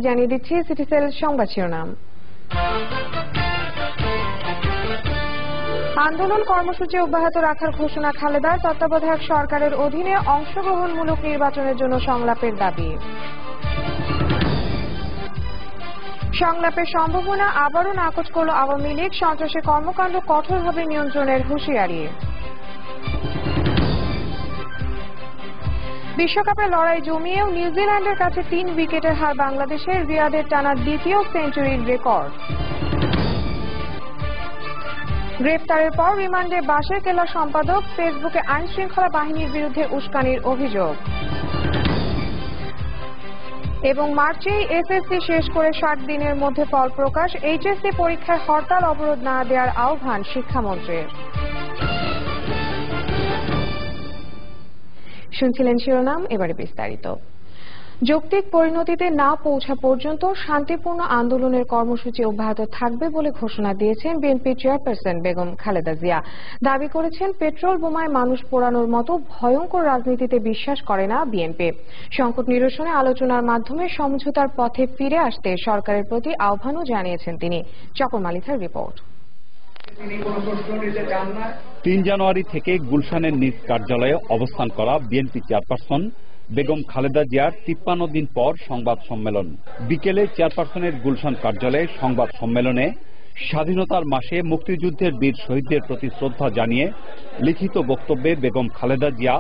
জানিয়ে দিচ্ছি সিটিসেল সংবাদ শিরোনাম। আন্দোলন কর্মসূচি অব্যাহত রাখার ঘোষণা খালেদার। তত্ত্বাবধায়ক সরকারের অধীনে অংশগ্রহণমূলক নির্বাচনের জন্য সংলাপের দাবি। সংলাপের সম্ভাবনা আবারও নাকচ করল আওয়ামী লীগ। সন্ত্রাসী কর্মকাণ্ড কঠোরভাবে নিয়ন্ত্রণের হুঁশিয়ারি। বিশ্বকাপের লড়াই জমিয়েও নিউজিল্যান্ডের কাছে 3 উইকেটের হার বাংলাদেশের। রিয়াদের টানা দ্বিতীয় সেঞ্চুরির রেকর্ড। গ্রেপ্তারের পর রিমান্ডে বাঁশের কেল্লা সম্পাদক। ফেসবুকে আইন শৃঙ্খলা বাহিনীর বিরুদ্ধে উস্কানির অভিযোগ। এবং মার্চেই এসএসসি শেষ করে 60 দিনের মধ্যে ফল প্রকাশ। এইচএসসি পরীক্ষায় হরতাল অবরোধ না দেওয়ার আহ্বান শিক্ষামন্ত্রীর। শুনছিলেন শিরোনাম, এবারে বিস্তারিত। যৌক্তিক পরিণতিতে না পৌঁছা পর্যন্ত শান্তিপূর্ণ আন্দোলনের কর্মসূচি অব্যাহত থাকবে বলে ঘোষণা দিয়েছেন বিএনপি চেয়ারপারসন বেগম খালেদা জিয়া। দাবি করেছেন, পেট্রোল বোমায় মানুষ পোড়ানোর মতো ভয়ঙ্কর রাজনীতিতে বিশ্বাস করে না বিএনপি। সংকট নিরসনে আলোচনার মাধ্যমে সমঝোতার পথে ফিরে আসতে সরকারের প্রতি আহ্বানও জানিয়েছেন তিনি। চকর মালিথার রিপোর্ট। 3 জানুয়ারি থেকে গুলশানের নিজ কার্যালয়ে অবস্থান করা বিএনপি চেয়ারপারসন বেগম খালেদা জিয়ার 53 দিন পর সংবাদ সম্মেলন। বিকেলে চেয়ারপারসনের গুলশান কার্যালয়ে সংবাদ সম্মেলনে স্বাধীনতার মাসে মুক্তিযুদ্ধের বীর শহীদদের প্রতি শ্রদ্ধা জানিয়ে লিখিত বক্তব্যে বেগম খালেদা জিয়া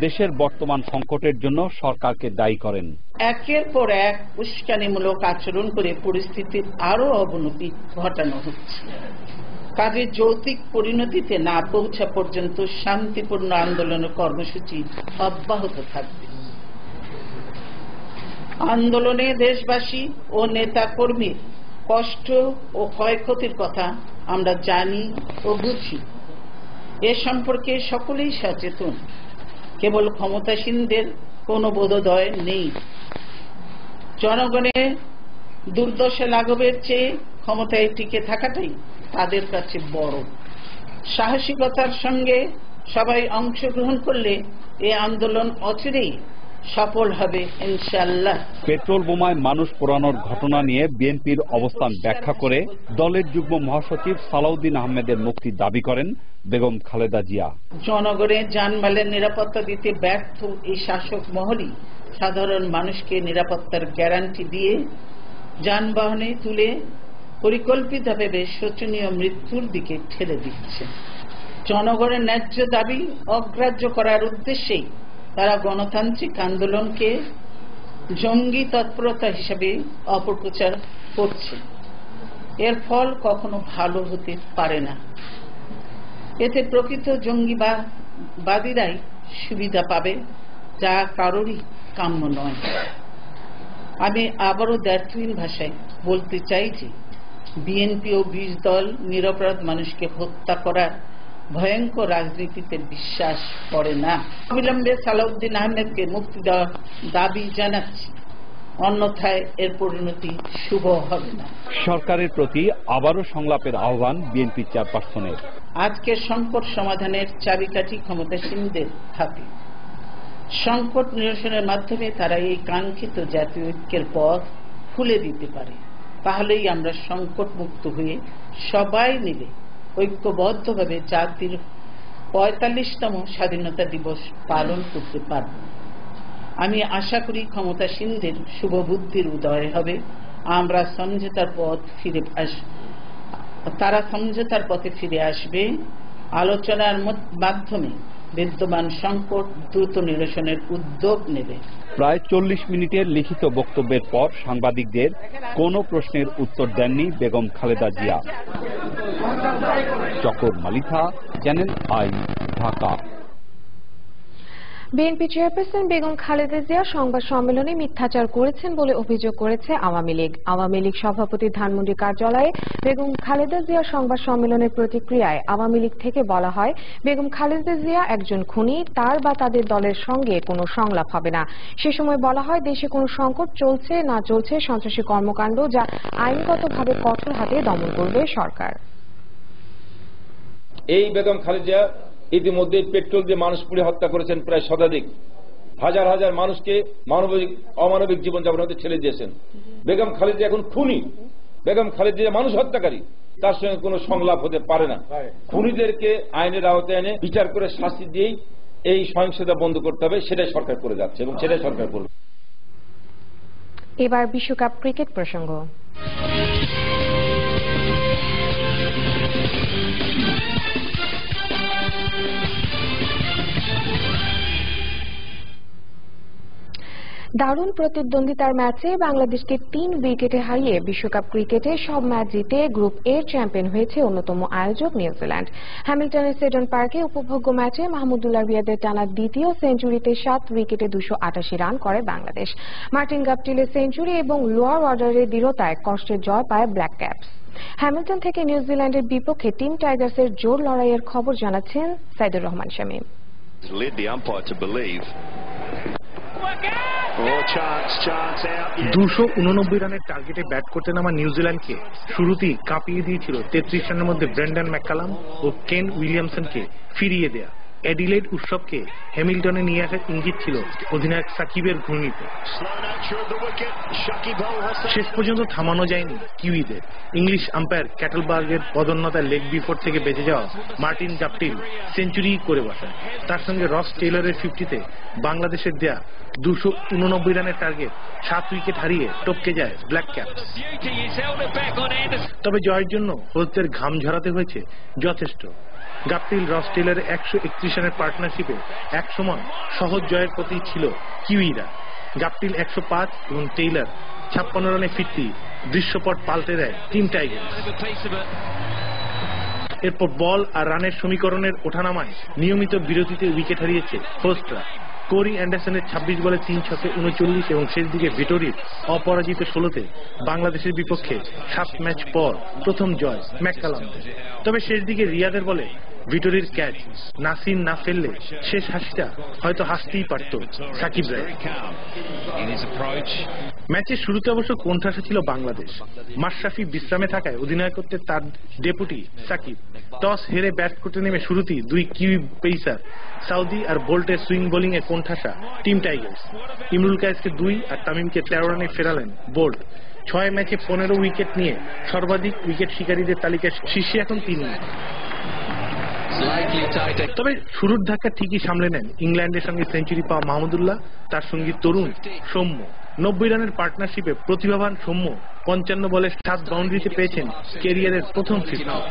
দেশের বর্তমান সংকটের জন্য সরকারকে দায়ী করেন। একের পর এক উস্কানিমূলক আচরণ করে পরিস্থিতির আরো অবনতি ঘটানো হচ্ছে। কাজে যৌক্তিক পরিণতিতে না পৌঁছা পর্যন্ত শান্তিপূর্ণ আন্দোলনের কর্মসূচি অব্যাহত থাকবে। আন্দোলনে দেশবাসী ও নেতা কর্মীর কষ্ট ও ক্ষয়ক্ষতির কথা আমরা জানি ও বুঝি। এ সম্পর্কে সকলেই সচেতন। কেবল ক্ষমতাসীনদের কোনো বোধোদয় নেই। জনগণের দুর্দশা লাঘবের চেয়ে ক্ষমতায় টিকে থাকাটাই তাদের কাছে বড়। সাহসিকতার সঙ্গে সবাই অংশগ্রহণ করলে এই আন্দোলন অচিরেই সফল হবে ইনশাআল্লাহ। পেট্রোল বোমায় মানুষ পোড়ানোর ঘটনা নিয়ে বিএনপির অবস্থান ব্যাখ্যা করে দলের যুগ্ম মহাসচিব সালাউদ্দিন আহমেদের মুক্তি দাবি করেন বেগম খালেদা জিয়া। জনগণের জানমালের নিরাপত্তা দিতে ব্যর্থ এই শাসক মহলই সাধারণ মানুষকে নিরাপত্তার গ্যারান্টি দিয়ে যানবাহনে তুলে পরিকল্পিতভাবে শোচনীয় মৃত্যুর দিকে ঠেলে দিচ্ছে। জনগণের ন্যায্য দাবি অগ্রাহ্য করার উদ্দেশ্যেই তারা গণতান্ত্রিক আন্দোলনকে জঙ্গি তৎপরতা হিসেবে অপপ্রচার করছে। এর ফল কখনো ভালো হতে পারে না। এতে প্রকৃত জঙ্গিবাদীরাই সুবিধা পাবে, যা কারোরই কাম্য নয়। আমি আবারও দ্ব্যর্থহীন ভাষায় বলতে চাই যে বিএনপি ও 20 দল নিরপরাধ মানুষকে হত্যা করার ভয়ঙ্কর রাজনীতিতে বিশ্বাস করে না। অবিলম্বে সালাউদ্দিন আহমেদকে মুক্তি দেওয়ার দাবি জানাচ্ছি, অন্যথায় এর পরিণতি শুভ হবে না। সরকারের প্রতি আবারও সংলাপের আহ্বান বিএনপি চেয়ারপারসনের। আজকের সংকট সমাধানের চাবিকাঠি ক্ষমতাসীনদের হাতে। সংকট নিরসনের মাধ্যমে তারা এই কাঙ্ক্ষিত জাতীয় ঐক্যের পথ খুলে দিতে পারে। তাহলেই আমরা সংকট মুক্ত হয়ে সবাই মিলে ঐক্যবদ্ধভাবে জাতির 45তম স্বাধীনতা দিবস পালন করতে পারব। আমি আশা করি ক্ষমতাসীনদের শুভ বুদ্ধির উদয় হবে। আমরা তারা সমঝোতার পথে ফিরে আসবে। আলোচনার মাধ্যমে বিদ্যমান সংকট দ্রুত নিরসনের উদ্যোগ নেবে। প্রায় 40 মিনিটের লিখিত বক্তব্যের পর সাংবাদিকদের কোনো প্রশ্নের উত্তর দেননি Begum Khaleda Zia. Chakor Malitha, channel I, Dhaka. BNP chairperson Begum Khaleda Zia সংবাদ সম্মেলনে মিথ্যাচার করেছেন বলে অভিযোগ করেছে আওয়ামী লীগ। আওয়ামী লীগ সভাপতি ধানমন্ডি কার্যালয়ে বেগম খালেদা জিয়া সংবাদ সম্মেলনের প্রতিক্রিয়ায় আওয়ামী লীগ থেকে বলা হয়, বেগম খালেদা জিয়া একজন খুনি, তার বা তাদের দলের সঙ্গে কোনো সংলাপ হবে না। সে সময় বলা হয়, দেশে কোনো সংকট চলছে না চলছে সন্ত্রাসী কর্মকাণ্ড, যা আইনগতভাবে কঠোর হাতে দমন করবে সরকার। এই বেগম খালেদা জিয়া ইতিমধ্যে পেট্রোল দিয়ে মানুষ পুড়ে হত্যা করেছেন প্রায় শতাধিক। হাজার হাজার মানুষকে অমানবিক জীবনযাপন হতে ছেড়ে দিয়েছেন। বেগম খালেদা এখন খুনি, বেগম খালেদা মানুষ হত্যাকারী, তার সঙ্গে কোনো সংলাপ হতে পারে না। খুনিদেরকে আইনের আওতায় এনে বিচার করে শাস্তি দিয়েই এই সহিংসতা বন্ধ করতে হবে, সেটাই সরকার করে যাচ্ছে এবং সেটাই সরকার করবে। এবার বিশ্বকাপ ক্রিকেট প্রসঙ্গ। দারুণ প্রতিদ্বন্দ্বিতার ম্যাচে বাংলাদেশকে 3 উইকেটে হারিয়ে বিশ্বকাপ ক্রিকেটে সব ম্যাচ জিতে গ্রুপ এর চ্যাম্পিয়ন হয়েছে অন্যতম আয়োজক নিউজিল্যান্ড। হ্যামিল্টনের সেডন পার্কে উপভোগ্য ম্যাচে মাহমুদুল্লাহ রিয়াদের টানা দ্বিতীয় সেঞ্চুরিতে 7 উইকেটে 288 রান করে বাংলাদেশ। মার্টিন গাপটিলের সেঞ্চুরি এবং লোয়ার অর্ডারের দৃঢ়তায় কষ্টের জয় পায় ব্ল্যাক ক্যাপস। হ্যামিল্টন থেকে নিউজিল্যান্ডের বিপক্ষে টিম টাইগার্সের জোর লড়াইয়ের খবর জানাচ্ছেন সাইদুর রহমান শামীম। 289 রানের টার্গেটে ব্যাট করতে নামা নিউজিল্যান্ডকে শুরুতেই কাঁপিয়ে দিয়েছিল 33 রানের মধ্যে ব্রেন্ডন ম্যাককালাম ও কেন উইলিয়ামসনকে ফিরিয়ে দেয়া। অ্যাডিলেড উৎসবকে হ্যামিল্টনে নিয়ে আসার ইঙ্গিত ছিল অধিনায়ক সাকিবের ঘূর্ণিতে। শেষ পর্যন্ত থামানো যায়নি কিউইদের। ইংলিশ আম্পায়ার ক্যাটেলবার্গের পদোন্নতায় লেগ বিফোর থেকে বেঁচে যাওয়া মার্টিন গাপটিল সেঞ্চুরি করে বসায়। তার সঙ্গে রস টেইলরের 50-তে বাংলাদেশের দেয়া 289 রানের টার্গেট 7 উইকেট হারিয়ে টপকে যায় ব্ল্যাক ক্যাপস। তবে জয়ের জন্য হোস্টদের ঘাম ঝরাতে হয়েছে যথেষ্ট। গাপটিল রস টেইলরের 131 রানের পার্টনারশিপে একসময় সহজ জয়ের প্রতি ছিল কিউইরা। গাপটিল 105 এবং টেইলর 56 রানে ফিরতি দৃশ্যপট পাল্টে দেয় টিম টাইগার্স। এরপর বল আর রানের সমীকরণের ওঠানামায় নিয়মিত বিরতিতে উইকেট হারিয়েছে হোস্টরা। কোরি অ্যান্ডারসনের 26 বলে 3 ছক্কে 39 এবং শেষ দিকে ভিটোরির অপরাজিত 16-তে বাংলাদেশের বিপক্ষে 7 ম্যাচ পর প্রথম জয় ম্যাককালামদের। তবে শেষ দিকে রিয়াদের বলে ভিটোরির ক্যাচ নাসিম না ফেললে শেষ হাসিটা হয়তো হাসতেই পারত সাকিব রায়। ম্যাচের শুরুতে অবশ্য কোণঠাসা ছিল বাংলাদেশ। মাশরাফি বিশ্রামে থাকায় অধিনায়কত্বে তার ডেপুটি সাকিব টস হেরে ব্যাট করতে নেমে শুরুতেই 2 কিউই পেসার সাউদি আর বোল্টের সুইং বোলিং এ কোণঠাসা টিম টাইগার্স। ইমরুল কায়েসকে 2 আর তামিমকে 13 রানে ফেরালেন বোল্ট। 6 ম্যাচে 15 উইকেট নিয়ে সর্বাধিক উইকেট শিকারীদের তালিকায় শীর্ষে এখন তিনি। তবে শুরুর ধাক্কা ঠিকই সামলে নেন ইংল্যান্ডের সঙ্গে সেঞ্চুরি পাওয়া মাহমুদুল্লাহ, তার সঙ্গী তরুণ সৌম্য। 90 রানের পার্টনারশিপে প্রতিভাবান সৌম্য 55 বলে 7 বাউন্ডারিতে পেয়েছেন ক্যারিয়ারের প্রথম 50।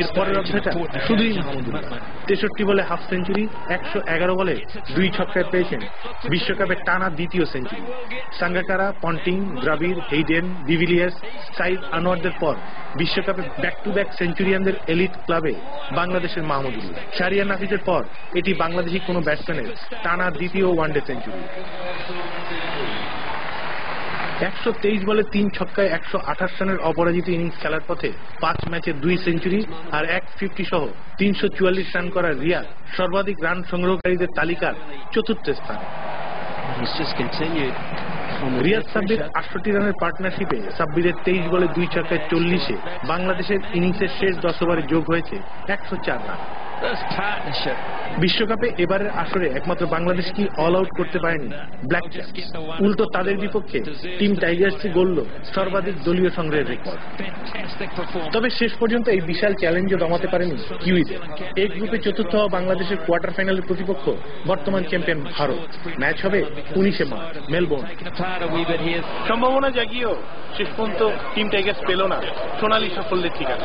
এরপরের অধ্যায়টা শুধুই মাহমুদুল্লাহ। 63 বলে হাফ সেঞ্চুরি, 111 বলে 2 ছক্কায় পেয়েছেন বিশ্বকাপের টানা দ্বিতীয় সেঞ্চুরি। সাঙ্গাকারা, পন্টিং, দ্রাবিড়, হেইডেন, ডিভিলিয়ার্স, সাইদ আনোয়ারদের পর বিশ্বকাপে ব্যাক টু ব্যাক সেঞ্চুরিয়ানদের এলিট ক্লাবে বাংলাদেশের মাহমুদুল্লাহ। শাহরিয়ার নাফিসের পর এটি বাংলাদেশি কোনো ব্যাটসম্যানের টানা দ্বিতীয় ওয়ানডে সেঞ্চুরি। 123 বলে 3 ছক্কায় 128 রানের অপরাজিত ইনিংস খেলার পথে 5 ম্যাচে 2 সেঞ্চুরি আর 150 সহ 344 রান করা রিয়াদ সর্বাধিক রান সংগ্রহকারীদের তালিকার 4র্থ স্থানে। রিয়াদ সাব্বির 68 রানের পার্টনারশিপে সাব্বিরের 23 বলে 2 ছক্কায় 40-এ বাংলাদেশের ইনিংসের শেষ 10 ওভারে যোগ হয়েছে 104 রান। বিশ্বকাপে এবারের আসরে একমাত্র বাংলাদেশ কি অল আউট করতে পারেনি ব্ল্যাক ক্যাপস। উল্টো তাদের বিপক্ষে টিম টাইগার্সই গড়ল সর্বাধিক দলীয় সংগ্রহের রেকর্ড। তবে শেষ পর্যন্ত এই বিশাল চ্যালেঞ্জও দমাতে পারেনি কিউইদের। এই গ্রুপে 4র্থ হওয়া বাংলাদেশের কোয়ার্টার ফাইনালের প্রতিপক্ষ বর্তমান চ্যাম্পিয়ন ভারত। ম্যাচ হবে 19 মার্চ মেলবোর্ন। সম্ভাবনা জাগিয়েও শেষ পর্যন্ত টিম টাইগার্স পেল না সোনালী সাফল্যের ঠিকানা।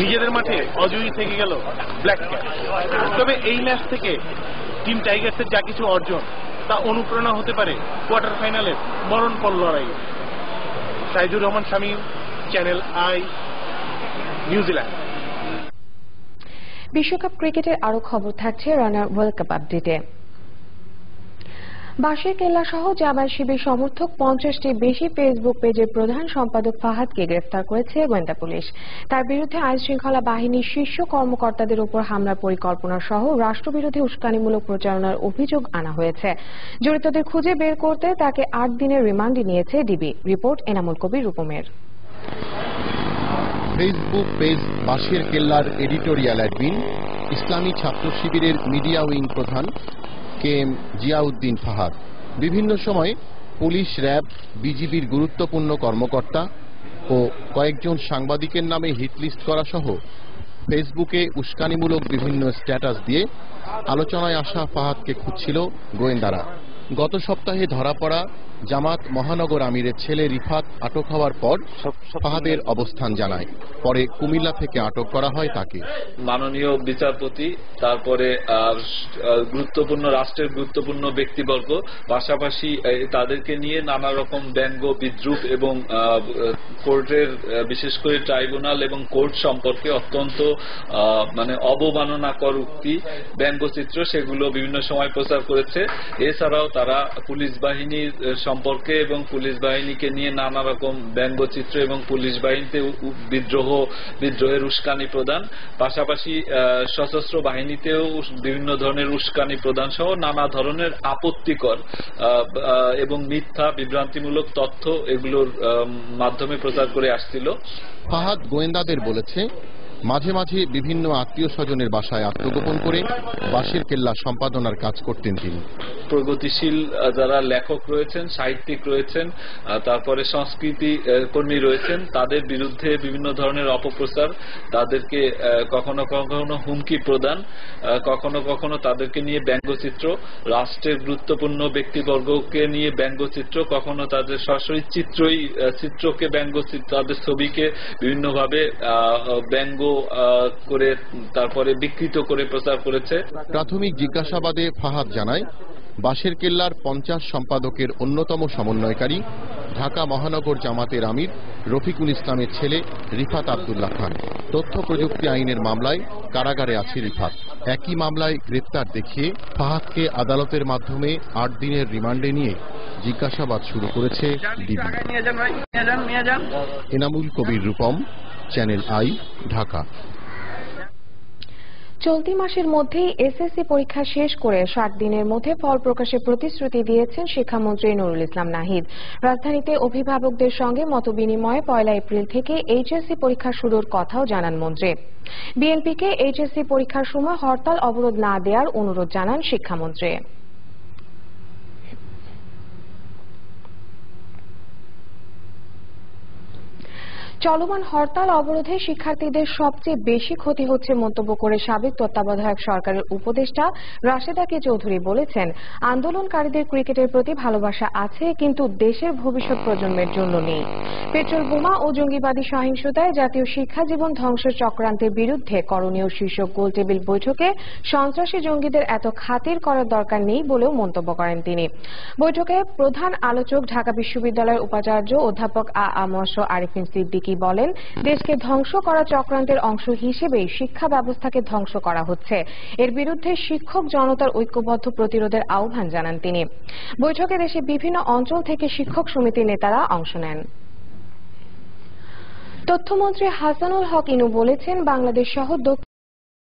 নিজেদের মাঠে অজয়ী থেকে গেল ব্ল্যাক ক্যাপ। তবে এই ম্যাচ থেকে টিম টাইগার্সের যা কিছু অর্জন তা অনুপ্রেরণা হতে পারে কোয়ার্টার ফাইনালের মরণপণ লড়াই। Saidur Rahman Shamim, channel I, New Zealand. বিশ্বকাপ ক্রিকেটের আরো খবর থাকছে রানার ওয়ার্ল্ড কাপ আপডেটে। বাঁশের কেল্লা সহ জামায়াত শিবির সমর্থক 50টি বেশি ফেসবুক পেজের প্রধান সম্পাদক ফাহাদকে গ্রেফতার করেছে গোয়েন্দা পুলিশ। তার বিরুদ্ধে আইন শৃঙ্খলা বাহিনীর শীর্ষ কর্মকর্তাদের উপর হামলার পরিকল্পনা সহ রাষ্ট্রবিরোধী উস্কানিমূলক প্রচারণার অভিযোগ আনা হয়েছে। জড়িতদের খুঁজে বের করতে তাকে 8 দিনের রিমান্ডে নিয়েছে DB. Report Enamul Kabir রূপমের। Facebook page বাঁশের কেল্লার এডিটোরিয়াল অ্যাডমিন ইসলামী ছাত্র শিবিরের মিডিয়া উইং প্রধান KM জিয়াউদ্দিন ফাহাদ। বিভিন্ন সময়ে পুলিশ, র্যাব, বিজিবির গুরুত্বপূর্ণ কর্মকর্তা ও কয়েকজন সাংবাদিকের নামে হিটলিস্ট করা সহ ফেসবুকে উস্কানিমূলক বিভিন্ন স্ট্যাটাস দিয়ে আলোচনায় আসা ফাহাদকে খুঁজছিল গোয়েন্দারা। গত সপ্তাহে ধরা পড়া জামাত মহানগর আমিরের ছেলে রিফাত আটক হওয়ার পর ফাহাদের অবস্থান জানায়। পরে কুমিল্লা থেকে আটক করা হয় তাকে। মাননীয় বিচারপতি, তারপরে গুরুত্বপূর্ণ রাষ্ট্রের গুরুত্বপূর্ণ ব্যক্তিবর্গ, পাশাপাশি তাদেরকে নিয়ে নানা রকম ব্যঙ্গ, বিদ্রুপ এবং কোর্টের বিশেষ করে ট্রাইব্যুনাল এবং কোর্ট সম্পর্কে অত্যন্ত অবমাননাকর উক্তি, ব্যঙ্গচিত্র সেগুলো বিভিন্ন সময় প্রচার করেছে। এছাড়াও তারা পুলিশ বাহিনীর সম্পর্কে এবং পুলিশ বাহিনীকে নিয়ে নানা রকম ব্যঙ্গচিত্র এবং পুলিশ বাহিনীতে বিদ্রোহের উস্কানি প্রদান, পাশাপাশি সশস্ত্র বাহিনীতেও বিভিন্ন ধরনের উস্কানি প্রদান সহ নানা ধরনের আপত্তিকর এবং মিথ্যা বিভ্রান্তিমূলক তথ্য এগুলোর মাধ্যমে প্রচার করে আসছিল। ফাহাদ গোয়েন্দাদের বলেছে, মাঝে মাঝে বিভিন্ন আত্মীয় স্বজনের বাসায় আত্মগোপন করে বাঁশের কেল্লা সম্পাদনার কাজ করতেন তিনি। প্রগতিশীল যারা লেখক রয়েছেন, সাহিত্যিক রয়েছেন, তারপরে সংস্কৃতি কর্মী রয়েছেন, তাদের বিরুদ্ধে বিভিন্ন ধরনের অপপ্রচার, তাদেরকে কখনো কখনো হুমকি প্রদান, কখনো কখনো তাদেরকে নিয়ে ব্যঙ্গচিত্র, রাষ্ট্রের গুরুত্বপূর্ণ ব্যক্তিবর্গকে নিয়ে ব্যঙ্গচিত্র, কখনো তাদের সরাসরি চিত্রকে ব্যঙ্গচিত্র, তাদের ছবিকে বিভিন্নভাবে ব্যঙ্গ করে তারপরে বিকৃত করে প্রচার করেছে। প্রাথমিক জিজ্ঞাসাবাদে ফাহাদ জানায়, বাঁশের কেল্লার 50 সম্পাদকের অন্যতম সমন্বয়কারী ঢাকা মহানগর জামাতের আমির রফিকুল ইসলামের ছেলে রিফাত আব্দুল্লাহ খান। তথ্য প্রযুক্তি আইনের মামলায় কারাগারে আছে রিফাত। একই মামলায় গ্রেপ্তার দেখিয়ে ফাহাদকে আদালতের মাধ্যমে 8 দিনের রিমান্ডে নিয়ে জিজ্ঞাসাবাদ শুরু করেছে DB. Enamul Kabir Rupam, channel I, Dhaka. চলতি মাসের মধ্যেই এসএসসি পরীক্ষা শেষ করে 60 দিনের মধ্যে ফল প্রকাশের প্রতিশ্রুতি দিয়েছেন শিক্ষামন্ত্রী নুরুল ইসলাম নাহিদ। রাজধানীতে অভিভাবকদের সঙ্গে মতবিনিময়ে 1 এপ্রিল থেকে এইচএসসি পরীক্ষা শুরুর কথাও জানান মন্ত্রী। বিএনপিকে এইচএসসি পরীক্ষার সময় হরতাল অবরোধ না দেওয়ার অনুরোধ জানান শিক্ষামন্ত্রী। চলমান হরতাল অবরোধে শিক্ষার্থীদের সবচেয়ে বেশি ক্ষতি হচ্ছে মন্তব্য করে সাবেক তত্ত্বাবধায়ক সরকারের উপদেষ্টা রাশেদা কে চৌধুরী বলেছেন, আন্দোলনকারীদের ক্রিকেটের প্রতি ভালোবাসা আছে, কিন্তু দেশের ভবিষ্যৎ প্রজন্মের জন্য নেই। পেট্রোল বোমা ও জঙ্গিবাদী সহিংসতায় জাতীয় শিক্ষা জীবন ধ্বংসের চক্রান্তের বিরুদ্ধে করণীয় শীর্ষক গোলটেবিল বৈঠকে সন্ত্রাসী জঙ্গিদের এত খাতির করার দরকার নেই বলেও মন্তব্য করেন তিনি। বৈঠকে প্রধান আলোচক ঢাকা বিশ্ববিদ্যালয়ের উপাচার্য অধ্যাপক আ.আ.ম আরিফিন সিদ্দিকী বলেন, দেশকে ধ্বংস করা চক্রান্তের অংশ হিসেবেই শিক্ষা ব্যবস্থাকে ধ্বংস করা হচ্ছে। এর বিরুদ্ধে শিক্ষক জনতার ঐক্যবদ্ধ প্রতিরোধের আহ্বান জানান তিনি। বৈঠকে দেশের বিভিন্ন অঞ্চল থেকে শিক্ষক সমিতির নেতারা অংশ নেন। তথ্যমন্ত্রী হাসানুল হক ইনু বলেছেন, বাংলাদেশ সহ